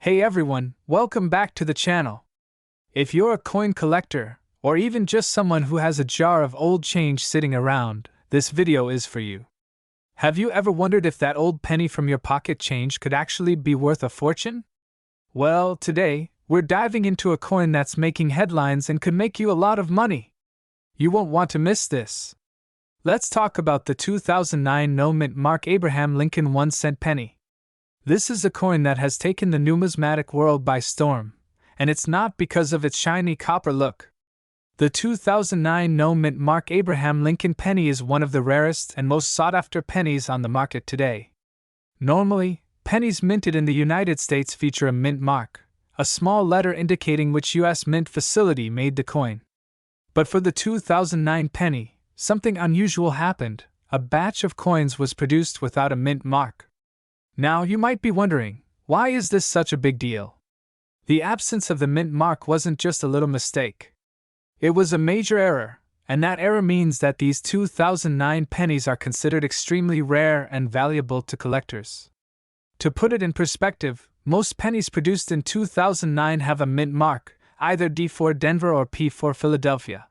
Hey everyone, welcome back to the channel. If you're a coin collector, or even just someone who has a jar of old change sitting around, this video is for you. Have you ever wondered if that old penny from your pocket change could actually be worth a fortune? Well, today, we're diving into a coin that's making headlines and could make you a lot of money. You won't want to miss this. Let's talk about the 2009 no-mint Mark Abraham Lincoln 1-cent penny. This is a coin that has taken the numismatic world by storm, and it's not because of its shiny copper look. The 2009 no-mint Mark Abraham Lincoln penny is one of the rarest and most sought-after pennies on the market today. Normally, pennies minted in the United States feature a mint mark, a small letter indicating which U.S. mint facility made the coin. But for the 2009 penny, something unusual happened. A batch of coins was produced without a mint mark. Now you might be wondering, why is this such a big deal? The absence of the mint mark wasn't just a little mistake. It was a major error, and that error means that these 2009 pennies are considered extremely rare and valuable to collectors. To put it in perspective, most pennies produced in 2009 have a mint mark, either D for Denver or P for Philadelphia.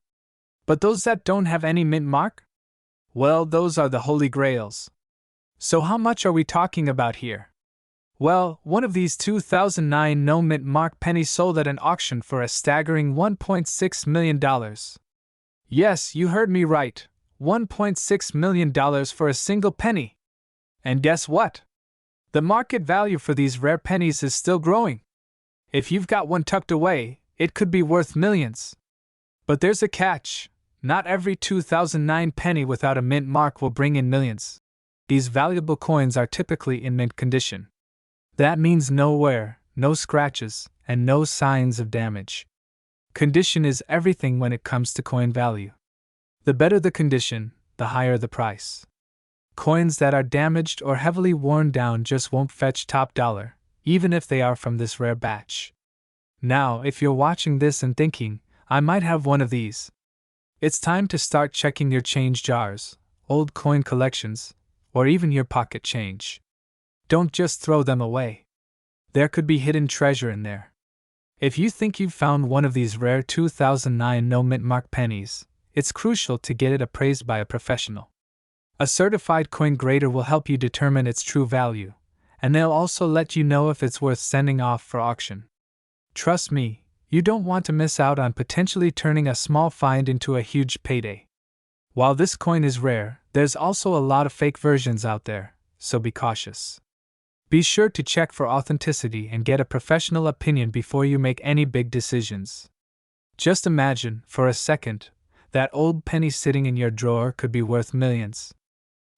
But those that don't have any mint mark? Well, those are the holy grails. So how much are we talking about here? Well, one of these 2009 no-mint mark pennies sold at an auction for a staggering $1.6 million. Yes, you heard me right, $1.6 million for a single penny. And guess what? The market value for these rare pennies is still growing. If you've got one tucked away, it could be worth millions. But there's a catch. Not every 2009 penny without a mint mark will bring in millions. These valuable coins are typically in mint condition. That means no wear, no scratches, and no signs of damage. Condition is everything when it comes to coin value. The better the condition, the higher the price. Coins that are damaged or heavily worn down just won't fetch top dollar, even if they are from this rare batch. Now, if you're watching this and thinking, I might have one of these, it's time to start checking your change jars, old coin collections, or even your pocket change. Don't just throw them away. There could be hidden treasure in there. If you think you've found one of these rare 2009 no-mint mark pennies, it's crucial to get it appraised by a professional. A certified coin grader will help you determine its true value, and they'll also let you know if it's worth sending off for auction. Trust me, you don't want to miss out on potentially turning a small find into a huge payday. While this coin is rare, there's also a lot of fake versions out there, so be cautious. Be sure to check for authenticity and get a professional opinion before you make any big decisions. Just imagine, for a second, that old penny sitting in your drawer could be worth millions.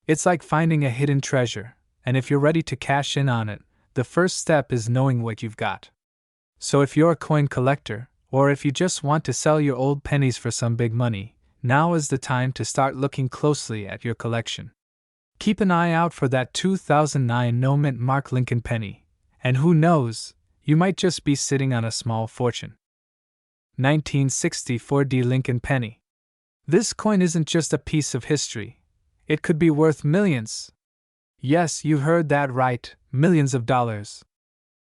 It's like finding a hidden treasure, and if you're ready to cash in on it, the first step is knowing what you've got. So if you're a coin collector, or if you just want to sell your old pennies for some big money, now is the time to start looking closely at your collection. Keep an eye out for that 2009 no-mint Mark Lincoln penny, and who knows, you might just be sitting on a small fortune. 1964 D Lincoln penny. This coin isn't just a piece of history. It could be worth millions. Yes, you heard that right, millions of dollars.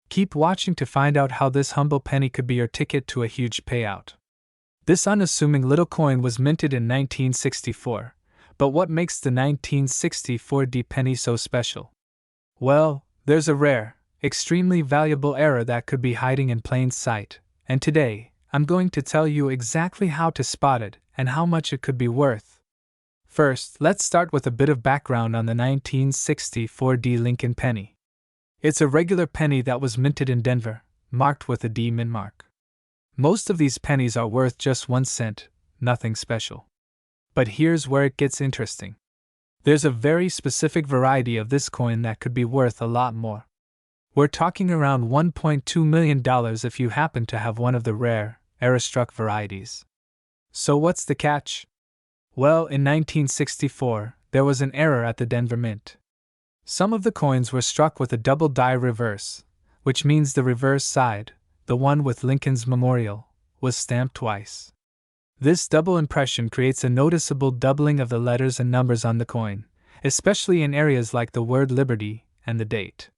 Keep watching to find out how this humble penny could be your ticket to a huge payout. This unassuming little coin was minted in 1964, but what makes the 1964 D penny so special? Well, there's a rare, extremely valuable error that could be hiding in plain sight, and today, I'm going to tell you exactly how to spot it and how much it could be worth. First, let's start with a bit of background on the 1964 D Lincoln penny. It's a regular penny that was minted in Denver, marked with a D mint mark. Most of these pennies are worth just 1 cent, nothing special. But here's where it gets interesting. There's a very specific variety of this coin that could be worth a lot more. We're talking around $1.2 million if you happen to have one of the rare, error-struck varieties. So what's the catch? Well, in 1964, there was an error at the Denver Mint. Some of the coins were struck with a double die reverse, which means the reverse side, the one with Lincoln's memorial, was stamped twice. This double impression creates a noticeable doubling of the letters and numbers on the coin, especially in areas like the word liberty and the date.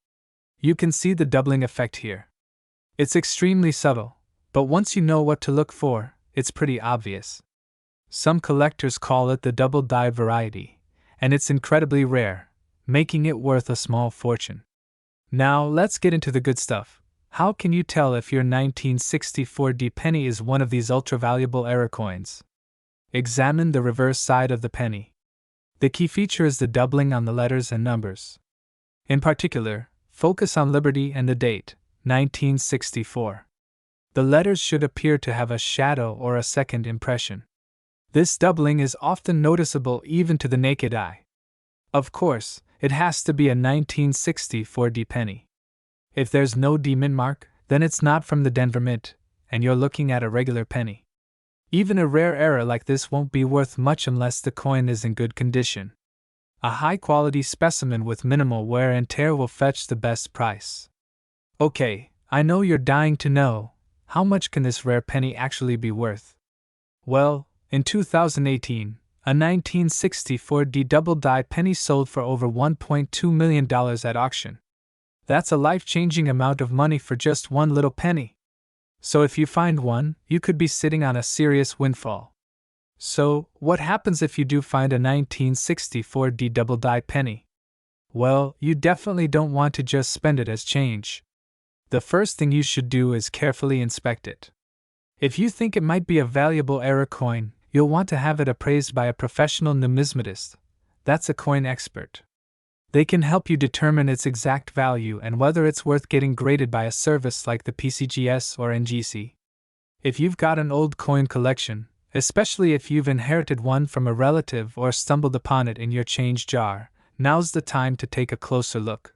You can see the doubling effect here. It's extremely subtle, but once you know what to look for, it's pretty obvious. Some collectors call it the double die variety, and it's incredibly rare, making it worth a small fortune. Now let's get into the good stuff. How can you tell if your 1964 D penny is one of these ultra-valuable era coins? Examine the reverse side of the penny. The key feature is the doubling on the letters and numbers. In particular, focus on Liberty and the date, 1964. The letters should appear to have a shadow or a second impression. This doubling is often noticeable even to the naked eye. Of course, it has to be a 1964 D penny. If there's no D mint mark, then it's not from the Denver Mint, and you're looking at a regular penny. Even a rare era like this won't be worth much unless the coin is in good condition. A high-quality specimen with minimal wear and tear will fetch the best price. Okay, I know you're dying to know, how much can this rare penny actually be worth? Well, in 2018, a 1964 D double die penny sold for over $1.2 million at auction. That's a life-changing amount of money for just one little penny. So if you find one, you could be sitting on a serious windfall. So, what happens if you do find a 1964 D double die penny? Well, you definitely don't want to just spend it as change. The first thing you should do is carefully inspect it. If you think it might be a valuable era coin, you'll want to have it appraised by a professional numismatist. That's a coin expert. They can help you determine its exact value and whether it's worth getting graded by a service like the PCGS or NGC. If you've got an old coin collection, especially if you've inherited one from a relative or stumbled upon it in your change jar, now's the time to take a closer look.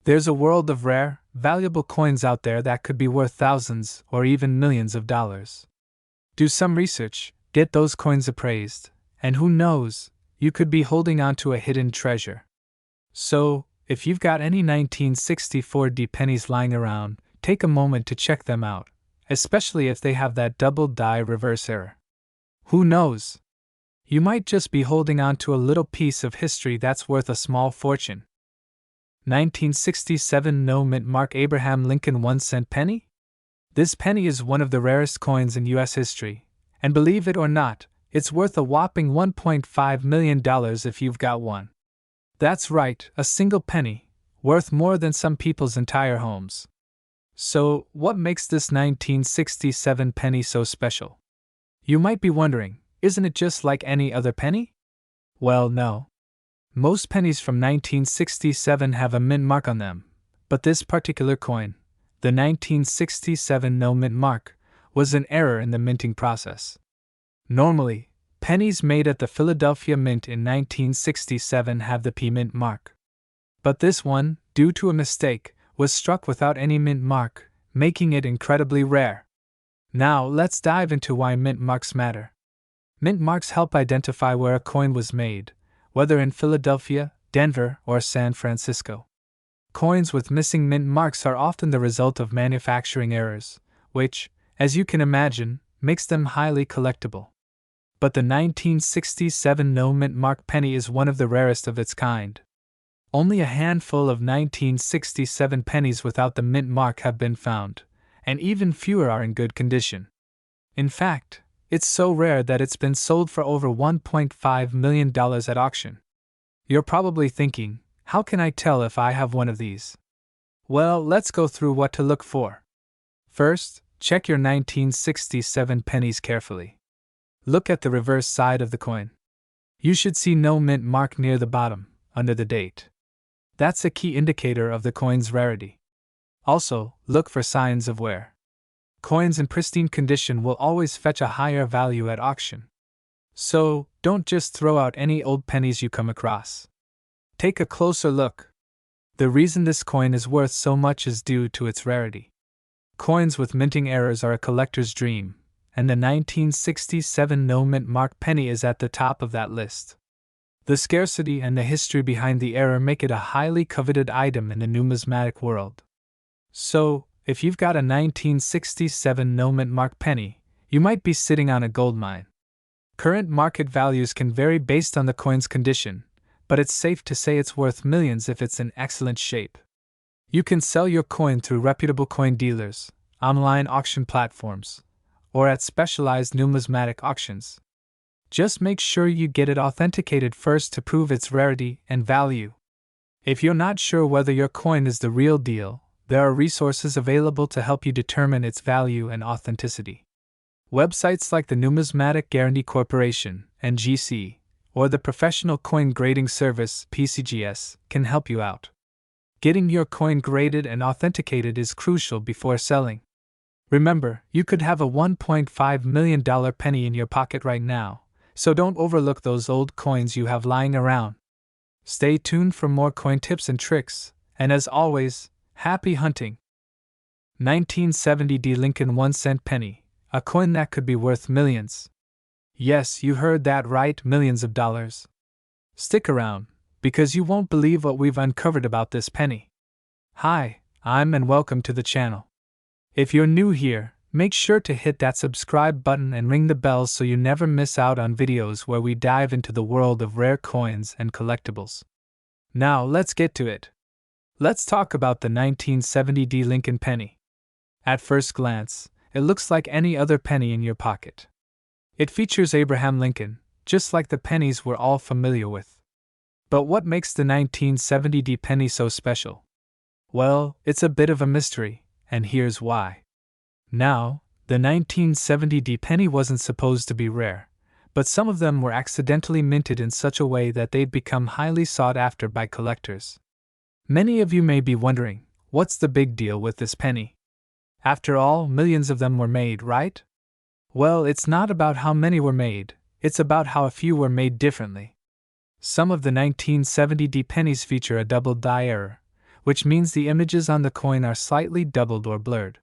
There's a world of rare, valuable coins out there that could be worth thousands or even millions of dollars. Do some research, get those coins appraised, and who knows, you could be holding on to a hidden treasure. So, if you've got any 1964 D pennies lying around, take a moment to check them out, especially if they have that double die reverse error. Who knows? You might just be holding on to a little piece of history that's worth a small fortune. 1967 No Mint Mark Abraham Lincoln 1-cent penny? This penny is one of the rarest coins in U.S. history, and believe it or not, it's worth a whopping $1.5 million if you've got one. That's right, a single penny, worth more than some people's entire homes. So, what makes this 1967 penny so special? You might be wondering, isn't it just like any other penny? Well, no. Most pennies from 1967 have a mint mark on them, but this particular coin, the 1967 no mint mark, was an error in the minting process. Normally, pennies made at the Philadelphia Mint in 1967 have the P mint mark. But this one, due to a mistake, was struck without any mint mark, making it incredibly rare. Now let's dive into why mint marks matter. Mint marks help identify where a coin was made, whether in Philadelphia, Denver, or San Francisco. Coins with missing mint marks are often the result of manufacturing errors, which, as you can imagine, makes them highly collectible. But the 1967 no mint mark penny is one of the rarest of its kind. Only a handful of 1967 pennies without the mint mark have been found, and even fewer are in good condition. In fact, it's so rare that it's been sold for over $1.5 million at auction. You're probably thinking, how can I tell if I have one of these? Well, let's go through what to look for. First, check your 1967 pennies carefully. Look at the reverse side of the coin. You should see no mint mark near the bottom, under the date. That's a key indicator of the coin's rarity. Also, look for signs of wear. Coins in pristine condition will always fetch a higher value at auction. So, don't just throw out any old pennies you come across. Take a closer look. The reason this coin is worth so much is due to its rarity. Coins with minting errors are a collector's dream, and the 1967 no mint mark penny is at the top of that list. The scarcity and the history behind the error make it a highly coveted item in the numismatic world. So, if you've got a 1967 no mint mark penny, you might be sitting on a gold mine. Current market values can vary based on the coin's condition, but it's safe to say it's worth millions if it's in excellent shape. You can sell your coin through reputable coin dealers, online auction platforms, or at specialized numismatic auctions. Just make sure you get it authenticated first to prove its rarity and value. If you're not sure whether your coin is the real deal, there are resources available to help you determine its value and authenticity. Websites like the Numismatic Guarantee Corporation, NGC, or the Professional Coin Grading Service, PCGS, can help you out. Getting your coin graded and authenticated is crucial before selling. Remember, you could have a $1.5 million penny in your pocket right now, so don't overlook those old coins you have lying around. Stay tuned for more coin tips and tricks, and as always, happy hunting! 1970 D. Lincoln 1-cent penny, a coin that could be worth millions. Yes, you heard that right, millions of dollars. Stick around, because you won't believe what we've uncovered about this penny. Hi, and welcome to the channel. If you're new here, make sure to hit that subscribe button and ring the bell so you never miss out on videos where we dive into the world of rare coins and collectibles. Now let's get to it. Let's talk about the 1970 D. Lincoln penny. At first glance, it looks like any other penny in your pocket. It features Abraham Lincoln, just like the pennies we're all familiar with. But what makes the 1970 D penny so special? Well, it's a bit of a mystery, and here's why. Now, the 1970 D penny wasn't supposed to be rare, but some of them were accidentally minted in such a way that they'd become highly sought after by collectors. Many of you may be wondering, what's the big deal with this penny? After all, millions of them were made, right? Well, it's not about how many were made, it's about how a few were made differently. Some of the 1970 D pennies feature a double die error, which means the images on the coin are slightly doubled or blurred.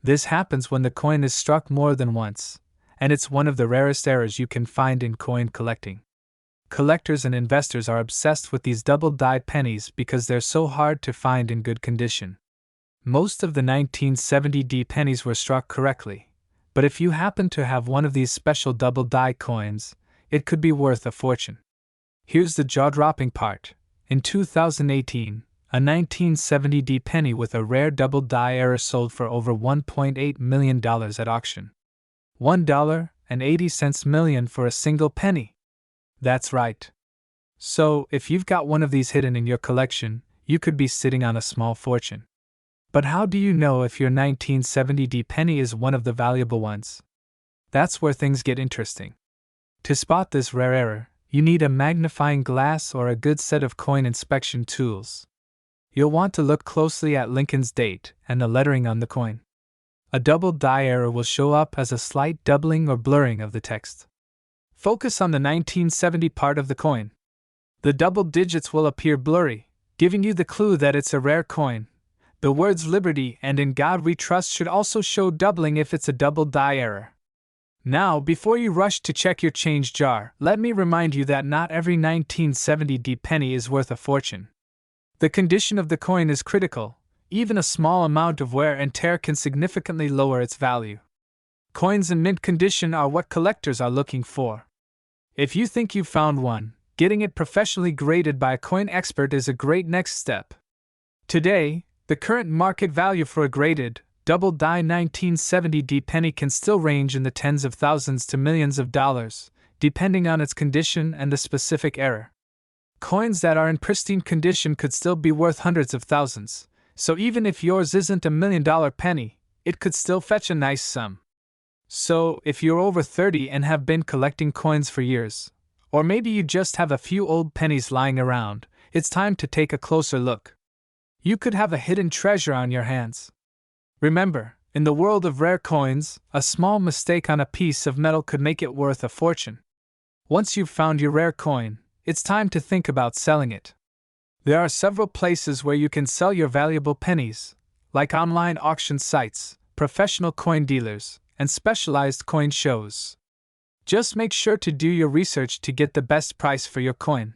This happens when the coin is struck more than once, and it's one of the rarest errors you can find in coin collecting. Collectors and investors are obsessed with these double-dyed pennies because they're so hard to find in good condition. Most of the 1970 D pennies were struck correctly, but if you happen to have one of these special double-die coins, it could be worth a fortune. Here's the jaw-dropping part. In 2018, a 1970 D penny with a rare double die error sold for over $1.8 million at auction. $1.80 million for a single penny. That's right. So, if you've got one of these hidden in your collection, you could be sitting on a small fortune. But how do you know if your 1970 D penny is one of the valuable ones? That's where things get interesting. To spot this rare error, you need a magnifying glass or a good set of coin inspection tools. You'll want to look closely at Lincoln's date and the lettering on the coin. A double die error will show up as a slight doubling or blurring of the text. Focus on the 1970 part of the coin. The double digits will appear blurry, giving you the clue that it's a rare coin. The words Liberty and In God We Trust should also show doubling if it's a double die error. Now, before you rush to check your change jar, let me remind you that not every 1970 D penny is worth a fortune. The condition of the coin is critical. Even a small amount of wear and tear can significantly lower its value. Coins in mint condition are what collectors are looking for. If you think you've found one, getting it professionally graded by a coin expert is a great next step. Today, the current market value for a graded, double-die 1970 D penny can still range in the tens of thousands to millions of dollars, depending on its condition and the specific error. Coins that are in pristine condition could still be worth hundreds of thousands, so even if yours isn't $1 million penny, it could still fetch a nice sum. So, if you're over 30 and have been collecting coins for years, or maybe you just have a few old pennies lying around, it's time to take a closer look. You could have a hidden treasure on your hands. Remember, in the world of rare coins, a small mistake on a piece of metal could make it worth a fortune. Once you've found your rare coin, it's time to think about selling it. There are several places where you can sell your valuable pennies, like online auction sites, professional coin dealers, and specialized coin shows. Just make sure to do your research to get the best price for your coin.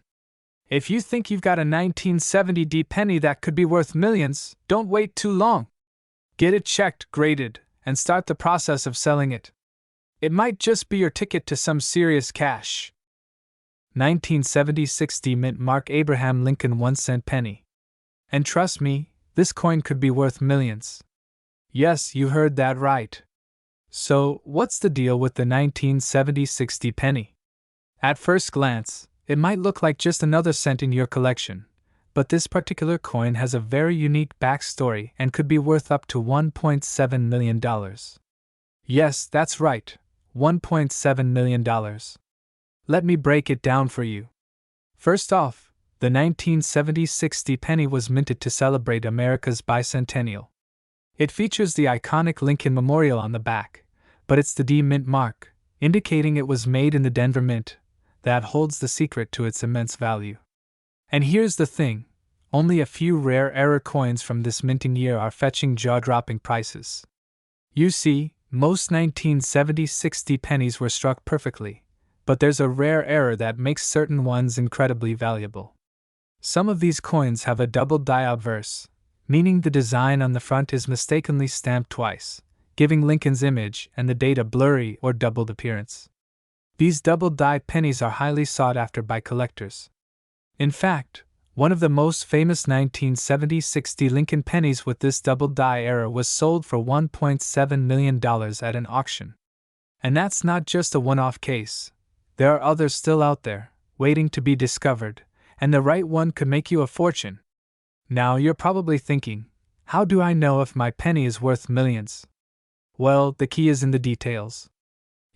If you think you've got a 1970 D penny that could be worth millions, don't wait too long. Get it checked, graded, and start the process of selling it. It might just be your ticket to some serious cash. 1976 D Mint Mark Abraham Lincoln 1-cent penny. And trust me, this coin could be worth millions. Yes, you heard that right. So, what's the deal with the 1970 60 penny? At first glance, it might look like just another cent in your collection, but this particular coin has a very unique backstory and could be worth up to $1.7 million. Yes, that's right, $1.7 million. Let me break it down for you. First off, the 1970 60 penny was minted to celebrate America's bicentennial. It features the iconic Lincoln Memorial on the back, but it's the D Mint mark, indicating it was made in the Denver Mint, that holds the secret to its immense value. And here's the thing, only a few rare error coins from this minting year are fetching jaw-dropping prices. You see, most 1970 60 pennies were struck perfectly, but there's a rare error that makes certain ones incredibly valuable. Some of these coins have a double die obverse, meaning the design on the front is mistakenly stamped twice, giving Lincoln's image and the date a blurry or doubled appearance. These double-die pennies are highly sought after by collectors. In fact, one of the most famous 1970 60 Lincoln pennies with this double-die error was sold for $1.7 million at an auction. And that's not just a one-off case. There are others still out there, waiting to be discovered, and the right one could make you a fortune. Now you're probably thinking, how do I know if my penny is worth millions? Well, the key is in the details.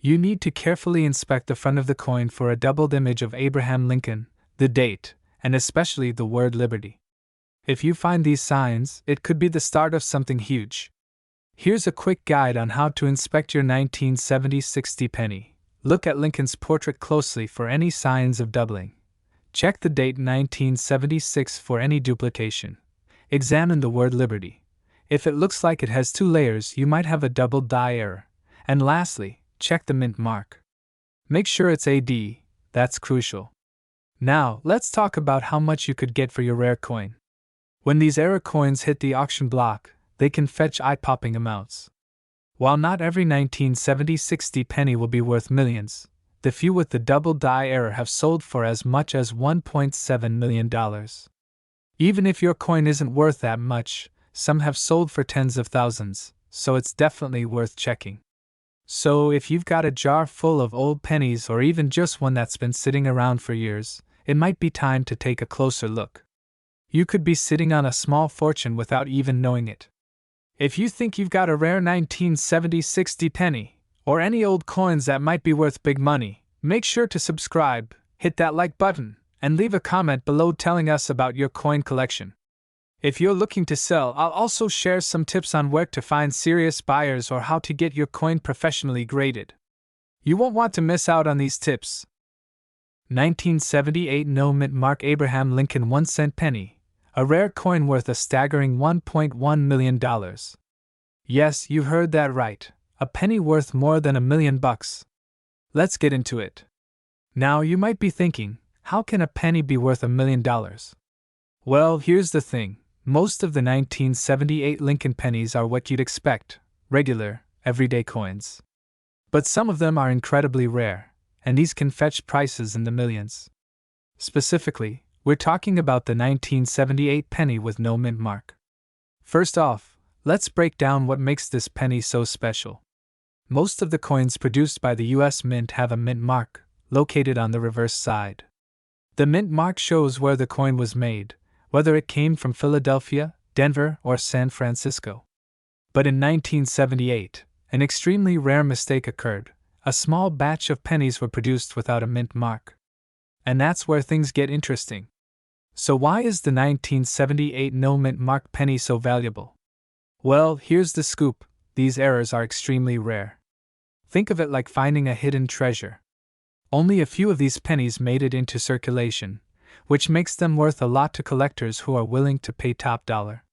You need to carefully inspect the front of the coin for a doubled image of Abraham Lincoln, the date, and especially the word liberty. If you find these signs, it could be the start of something huge. Here's a quick guide on how to inspect your 1970 60 penny. Look at Lincoln's portrait closely for any signs of doubling. Check the date 1976 for any duplication. Examine the word liberty. If it looks like it has two layers, you might have a double die error. And lastly, check the mint mark. Make sure it's AD, that's crucial. Now, let's talk about how much you could get for your rare coin. When these error coins hit the auction block, they can fetch eye-popping amounts. While not every 1970 60 penny will be worth millions, the few with the double die error have sold for as much as $1.7 million. Even if your coin isn't worth that much, some have sold for tens of thousands, so it's definitely worth checking. So if you've got a jar full of old pennies or even just one that's been sitting around for years, it might be time to take a closer look. You could be sitting on a small fortune without even knowing it. If you think you've got a rare 1970 60 penny, or any old coins that might be worth big money, make sure to subscribe, hit that like button, and leave a comment below telling us about your coin collection. If you're looking to sell, I'll also share some tips on where to find serious buyers or how to get your coin professionally graded. You won't want to miss out on these tips. 1978 No Mint Mark Abraham Lincoln 1-cent penny, a rare coin worth a staggering $1.1 million. Yes, you heard that right, a penny worth more than $1 million. Let's get into it. Now you might be thinking, how can a penny be worth $1 million? Well, here's the thing. Most of the 1978 Lincoln pennies are what you'd expect, regular, everyday coins. But some of them are incredibly rare, and these can fetch prices in the millions. Specifically, we're talking about the 1978 penny with no mint mark. First off, let's break down what makes this penny so special. Most of the coins produced by the US Mint have a mint mark, located on the reverse side. The mint mark shows where the coin was made, whether it came from Philadelphia, Denver, or San Francisco. But in 1978, an extremely rare mistake occurred. A small batch of pennies were produced without a mint mark. And that's where things get interesting. So why is the 1978 no mint mark penny so valuable? Well, here's the scoop. These errors are extremely rare. Think of it like finding a hidden treasure. Only a few of these pennies made it into circulation, which makes them worth a lot to collectors who are willing to pay top dollar.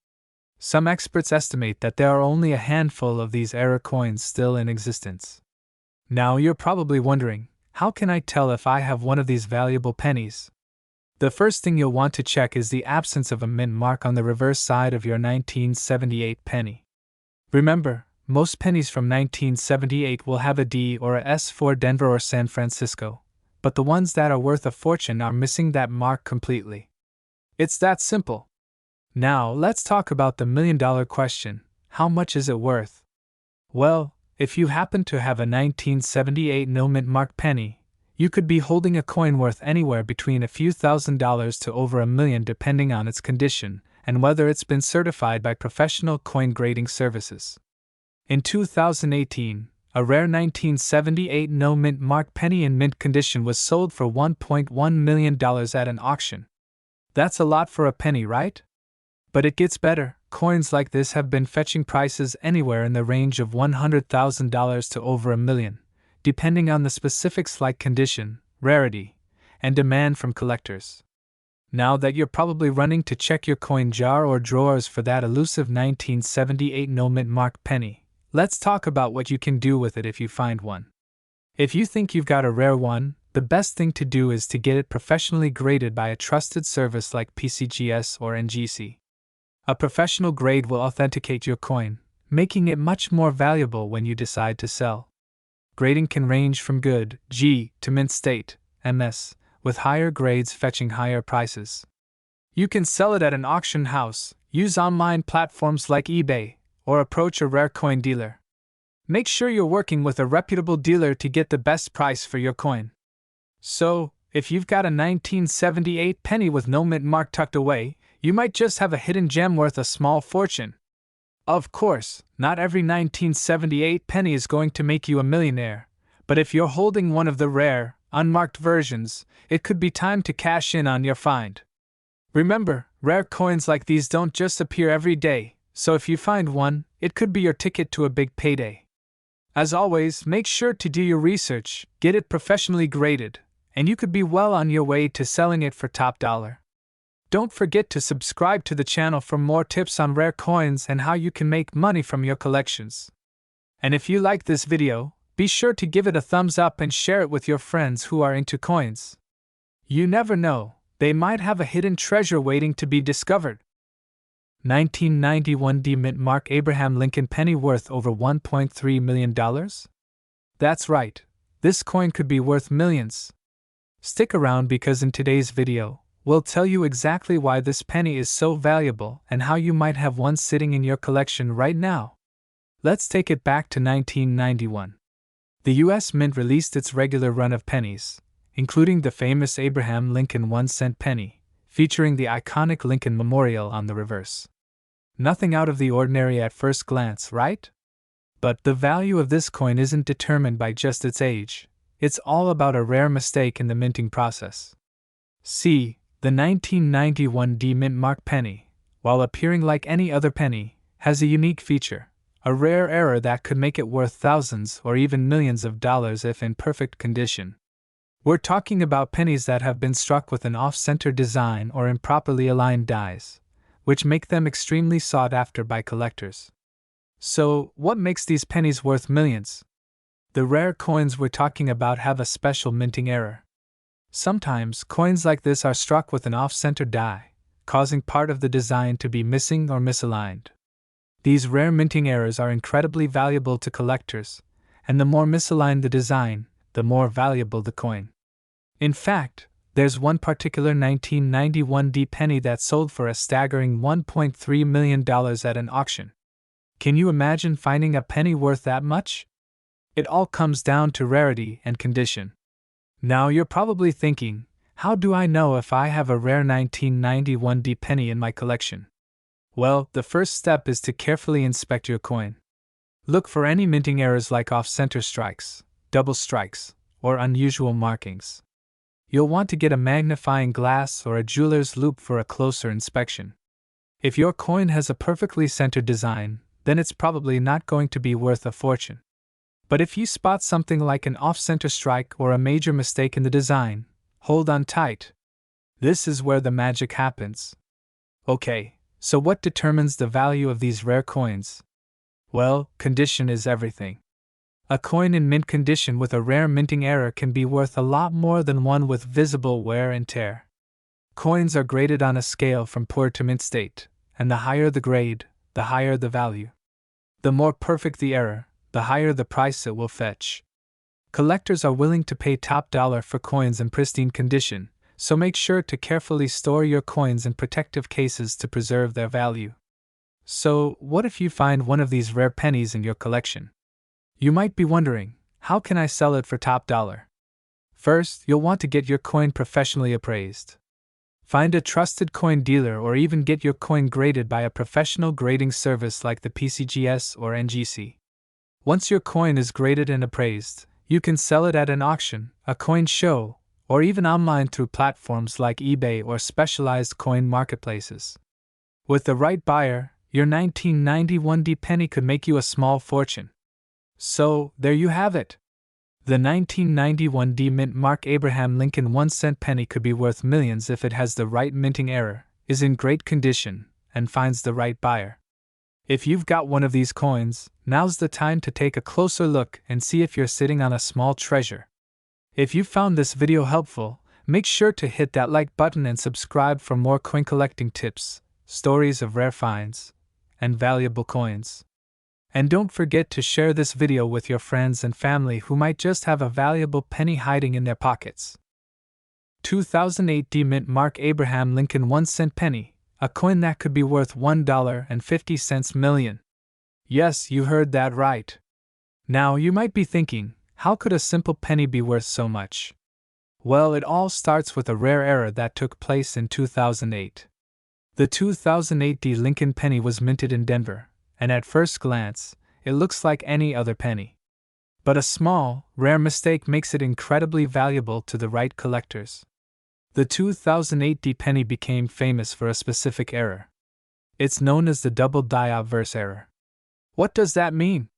Some experts estimate that there are only a handful of these error coins still in existence. Now you're probably wondering, how can I tell if I have one of these valuable pennies? The first thing you'll want to check is the absence of a mint mark on the reverse side of your 1978 penny. Remember, most pennies from 1978 will have a D or a S for Denver or San Francisco, but the ones that are worth a fortune are missing that mark completely. It's that simple. Now, let's talk about the million-dollar question. How much is it worth? Well, if you happen to have a 1978 no-mint mark penny, you could be holding a coin worth anywhere between a few $1,000s to over $1 million depending on its condition and whether it's been certified by professional coin grading services. In 2018, a rare 1978 no-mint mark penny in mint condition was sold for $1.1 million at an auction. That's a lot for a penny, right? But it gets better. Coins like this have been fetching prices anywhere in the range of $100,000 to over $1 million, depending on the specifics like condition, rarity, and demand from collectors. Now that you're probably running to check your coin jar or drawers for that elusive 1978 no-mint mark penny, let's talk about what you can do with it if you find one. If you think you've got a rare one, the best thing to do is to get it professionally graded by a trusted service like PCGS or NGC. A professional grade will authenticate your coin, making it much more valuable when you decide to sell. Grading can range from good G to mint state MS, with higher grades fetching higher prices. You can sell it at an auction house, use online platforms like eBay, or approach a rare coin dealer. Make sure you're working with a reputable dealer to get the best price for your coin. So, if you've got a 1978 penny with no mint mark tucked away, you might just have a hidden gem worth a small fortune. Of course, not every 1978 penny is going to make you a millionaire, but if you're holding one of the rare, unmarked versions, it could be time to cash in on your find. Remember, rare coins like these don't just appear every day, so if you find one, it could be your ticket to a big payday. As always, make sure to do your research, get it professionally graded, and you could be well on your way to selling it for top dollar. Don't forget to subscribe to the channel for more tips on rare coins and how you can make money from your collections. And if you like this video, be sure to give it a thumbs up and share it with your friends who are into coins. You never know, they might have a hidden treasure waiting to be discovered. 1991 D-Mint mark Abraham Lincoln penny worth over $1.3 million? That's right, this coin could be worth millions. Stick around because in today's video, we'll tell you exactly why this penny is so valuable and how you might have one sitting in your collection right now. Let's take it back to 1991. The U.S. Mint released its regular run of pennies, including the famous Abraham Lincoln 1-cent penny, featuring the iconic Lincoln Memorial on the reverse. Nothing out of the ordinary at first glance, right? But the value of this coin isn't determined by just its age. It's all about a rare mistake in the minting process. See, the 1991 D-Mint mark penny, while appearing like any other penny, has a unique feature, a rare error that could make it worth thousands or even millions of dollars if in perfect condition. We're talking about pennies that have been struck with an off-center design or improperly aligned dies, which make them extremely sought after by collectors. So, what makes these pennies worth millions? The rare coins we're talking about have a special minting error. Sometimes, coins like this are struck with an off-center die, causing part of the design to be missing or misaligned. These rare minting errors are incredibly valuable to collectors, and the more misaligned the design, the more valuable the coin. In fact, there's one particular 1991 D penny that sold for a staggering $1.3 million at an auction. Can you imagine finding a penny worth that much? It all comes down to rarity and condition. Now you're probably thinking, how do I know if I have a rare 1991 D penny in my collection? Well, the first step is to carefully inspect your coin. Look for any minting errors like off-center strikes, double strikes, or unusual markings. You'll want to get a magnifying glass or a jeweler's loupe for a closer inspection. If your coin has a perfectly centered design, then it's probably not going to be worth a fortune. But if you spot something like an off-center strike or a major mistake in the design, hold on tight. This is where the magic happens. Okay, so what determines the value of these rare coins? Well, condition is everything. A coin in mint condition with a rare minting error can be worth a lot more than one with visible wear and tear. Coins are graded on a scale from poor to mint state, and the higher the grade, the higher the value. The more perfect the error, the higher the price it will fetch. Collectors are willing to pay top dollar for coins in pristine condition, so make sure to carefully store your coins in protective cases to preserve their value. So, what if you find one of these rare pennies in your collection? You might be wondering, how can I sell it for top dollar? First, you'll want to get your coin professionally appraised. Find a trusted coin dealer or even get your coin graded by a professional grading service like the PCGS or NGC. Once your coin is graded and appraised, you can sell it at an auction, a coin show, or even online through platforms like eBay or specialized coin marketplaces. With the right buyer, your 1991 D penny could make you a small fortune. So, there you have it. The 1991 D mint Mark Abraham Lincoln 1-cent penny could be worth millions if it has the right minting error, is in great condition, and finds the right buyer. If you've got one of these coins, now's the time to take a closer look and see if you're sitting on a small treasure. If you found this video helpful, make sure to hit that like button and subscribe for more coin collecting tips, stories of rare finds, and valuable coins. And don't forget to share this video with your friends and family who might just have a valuable penny hiding in their pockets. 2008 D mint Mark Abraham Lincoln 1-cent penny, a coin that could be worth $1.50 million. Yes, you heard that right. Now you might be thinking, how could a simple penny be worth so much? Well, it all starts with a rare error that took place in 2008. The 2008 D Lincoln penny was minted in Denver, and at first glance, it looks like any other penny. But a small, rare mistake makes it incredibly valuable to the right collectors. The 2008 D penny became famous for a specific error. It's known as the double die obverse error. What does that mean?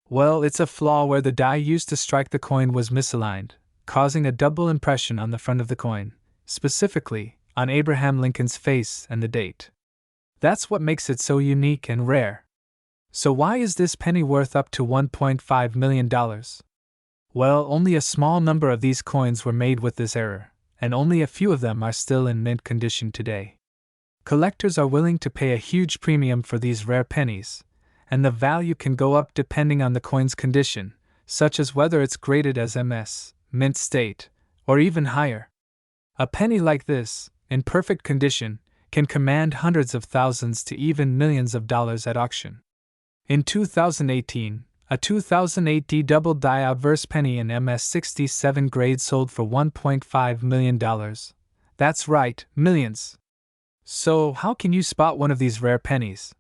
Well, it's a flaw where the die used to strike the coin was misaligned, causing a double impression on the front of the coin, specifically on Abraham Lincoln's face and the date. That's what makes it so unique and rare. So why is this penny worth up to $1.5 million? Well, only a small number of these coins were made with this error, and only a few of them are still in mint condition today. Collectors are willing to pay a huge premium for these rare pennies, and the value can go up depending on the coin's condition, such as whether it's graded as MS, mint state, or even higher. A penny like this, in perfect condition, can command hundreds of thousands to even millions of dollars at auction. In 2018, a 2008 D double die obverse penny in MS67 grade sold for $1.5 million. That's right, millions. So, how can you spot one of these rare pennies?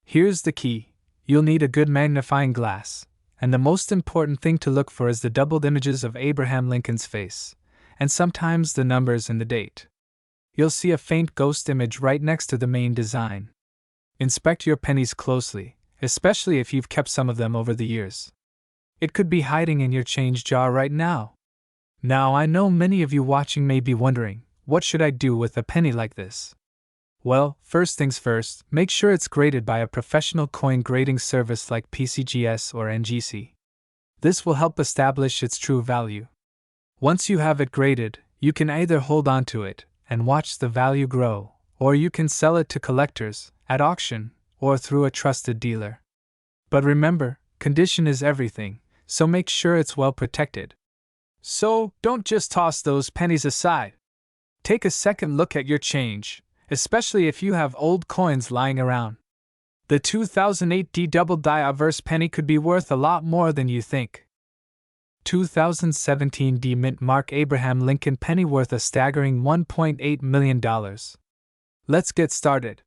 Here's the key: you'll need a good magnifying glass, and the most important thing to look for is the doubled images of Abraham Lincoln's face, and sometimes the numbers and the date. You'll see a faint ghost image right next to the main design. Inspect your pennies closely, especially if you've kept some of them over the years. It could be hiding in your change jar right now. Now, I know many of you watching may be wondering, what should I do with a penny like this? Well, first things first, make sure it's graded by a professional coin grading service like PCGS or NGC. This will help establish its true value. Once you have it graded, you can either hold on to it and watch the value grow, or you can sell it to collectors, at auction, or through a trusted dealer. But remember, condition is everything, so make sure it's well protected. So, don't just toss those pennies aside. Take a second look at your change, especially if you have old coins lying around. The 2008 D double die obverse penny could be worth a lot more than you think. 2017 D mint Mark Abraham Lincoln penny worth a staggering $1.8 million. Let's get started.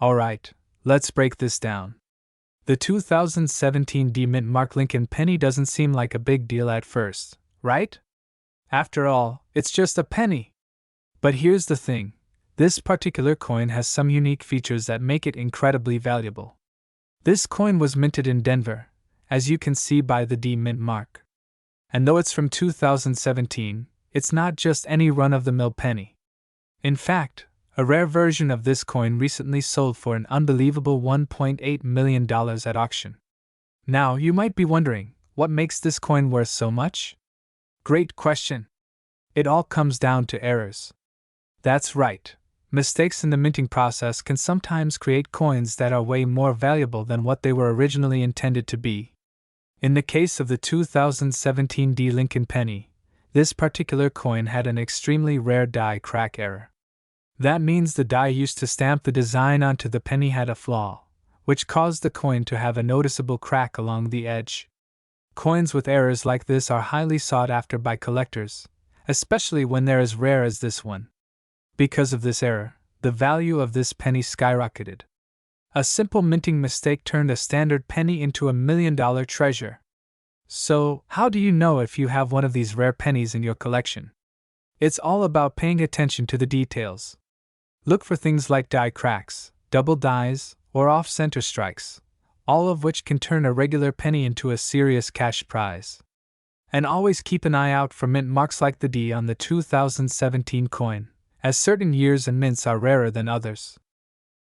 Alright, let's break this down. The 2017 D mint Mark Lincoln penny doesn't seem like a big deal at first, right? After all, it's just a penny. But here's the thing. This particular coin has some unique features that make it incredibly valuable. This coin was minted in Denver, as you can see by the D mint mark. And though it's from 2017, it's not just any run-of-the-mill penny. In fact, a rare version of this coin recently sold for an unbelievable $1.8 million at auction. Now, you might be wondering, what makes this coin worth so much? Great question. It all comes down to errors. That's right. Mistakes in the minting process can sometimes create coins that are way more valuable than what they were originally intended to be. In the case of the 2017 D Lincoln penny, this particular coin had an extremely rare die crack error. That means the die used to stamp the design onto the penny had a flaw, which caused the coin to have a noticeable crack along the edge. Coins with errors like this are highly sought after by collectors, especially when they're as rare as this one. Because of this error, the value of this penny skyrocketed. A simple minting mistake turned a standard penny into $1 million treasure. So, how do you know if you have one of these rare pennies in your collection? It's all about paying attention to the details. Look for things like die cracks, double dies, or off-center strikes, all of which can turn a regular penny into a serious cash prize. And always keep an eye out for mint marks like the D on the 2017 coin, as certain years and mints are rarer than others.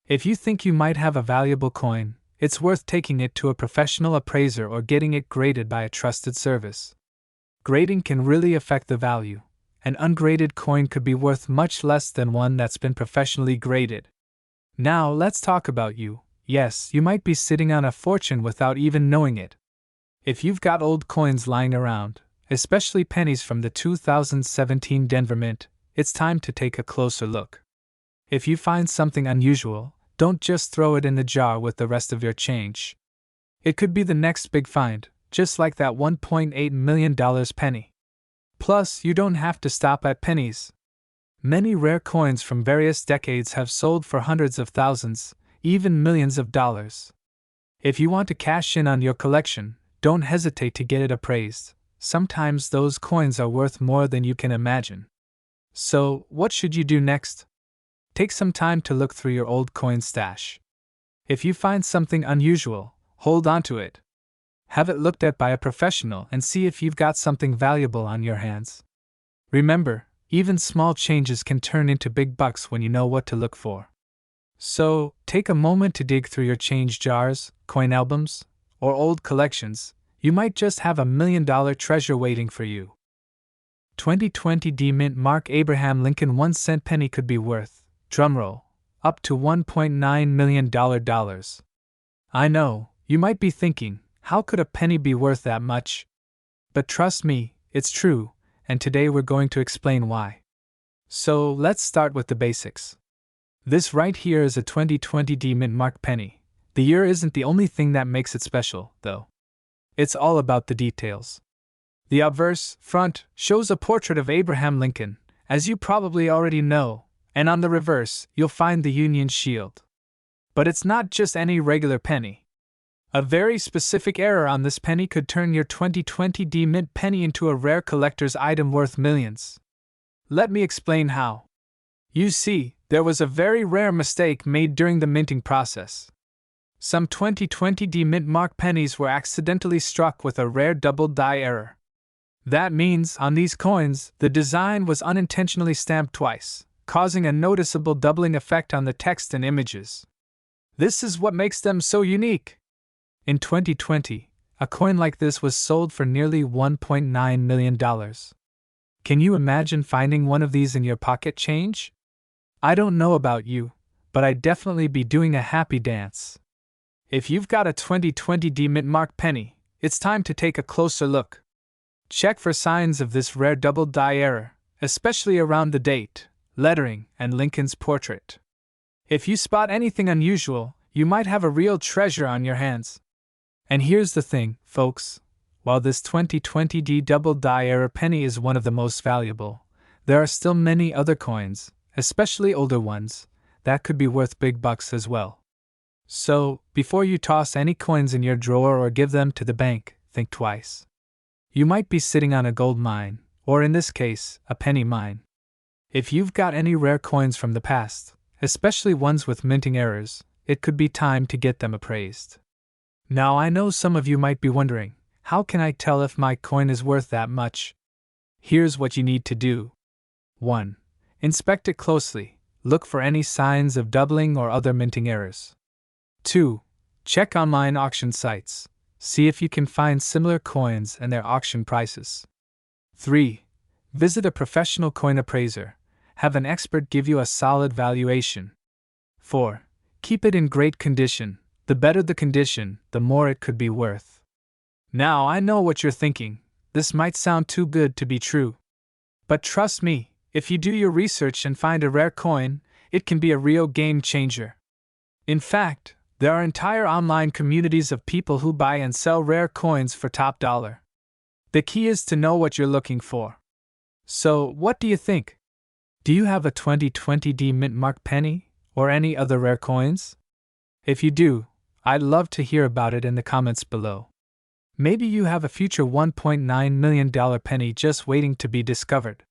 If you think you might have a valuable coin, it's worth taking it to a professional appraiser or getting it graded by a trusted service. Grading can really affect the value. An ungraded coin could be worth much less than one that's been professionally graded. Now let's talk about you. Yes, you might be sitting on a fortune without even knowing it. If you've got old coins lying around, especially pennies from the 2017 Denver Mint, it's time to take a closer look. If you find something unusual, don't just throw it in the jar with the rest of your change. It could be the next big find, just like that $1.8 million penny. Plus, you don't have to stop at pennies. Many rare coins from various decades have sold for hundreds of thousands, even millions of dollars. If you want to cash in on your collection, don't hesitate to get it appraised. Sometimes those coins are worth more than you can imagine. So, what should you do next? Take some time to look through your old coin stash. If you find something unusual, hold on to it. Have it looked at by a professional and see if you've got something valuable on your hands. Remember, even small changes can turn into big bucks when you know what to look for. So, take a moment to dig through your change jars, coin albums, or old collections. You might just have $1 million treasure waiting for you. 2020 D Mint Mark Abraham Lincoln 1-cent penny could be worth, drumroll, up to $1.9 million. I know, you might be thinking, how could a penny be worth that much? But trust me, it's true, and today we're going to explain why. So let's start with the basics. This right here is a 2020 D Mint Mark penny. The year isn't the only thing that makes it special, though. It's all about the details. The obverse, front, shows a portrait of Abraham Lincoln, as you probably already know, and on the reverse, you'll find the Union Shield. But it's not just any regular penny. A very specific error on this penny could turn your 2020 D Mint penny into a rare collector's item worth millions. Let me explain how. You see, there was a very rare mistake made during the minting process. Some 2020 D Mint Mark pennies were accidentally struck with a rare double die error. That means, on these coins, the design was unintentionally stamped twice, causing a noticeable doubling effect on the text and images. This is what makes them so unique. In 2020, a coin like this was sold for nearly $1.9 million. Can you imagine finding one of these in your pocket change? I don't know about you, but I'd definitely be doing a happy dance. If you've got a 2020 D Mint Mark penny, it's time to take a closer look. Check for signs of this rare double die error, especially around the date, lettering, and Lincoln's portrait. If you spot anything unusual, you might have a real treasure on your hands. And here's the thing, folks. While this 2020 D double die error penny is one of the most valuable, there are still many other coins, especially older ones, that could be worth big bucks as well. So, before you toss any coins in your drawer or give them to the bank, think twice. You might be sitting on a gold mine, or in this case, a penny mine. If you've got any rare coins from the past, especially ones with minting errors, it could be time to get them appraised. Now I know some of you might be wondering, how can I tell if my coin is worth that much? Here's what you need to do. 1. Inspect it closely. Look for any signs of doubling or other minting errors. 2. Check online auction sites. See if you can find similar coins and their auction prices. 3. Visit a professional coin appraiser. Have an expert give you a solid valuation. 4. Keep it in great condition. The better the condition, the more it could be worth. Now I know what you're thinking. This might sound too good to be true. But trust me, if you do your research and find a rare coin, it can be a real game changer. In fact, There are entire online communities of people who buy and sell rare coins for top dollar. The key is to know what you're looking for. So, what do you think? Do you have a 2020 D mint mark penny, or any other rare coins? If you do, I'd love to hear about it in the comments below. Maybe you have a future $1.9 million penny just waiting to be discovered.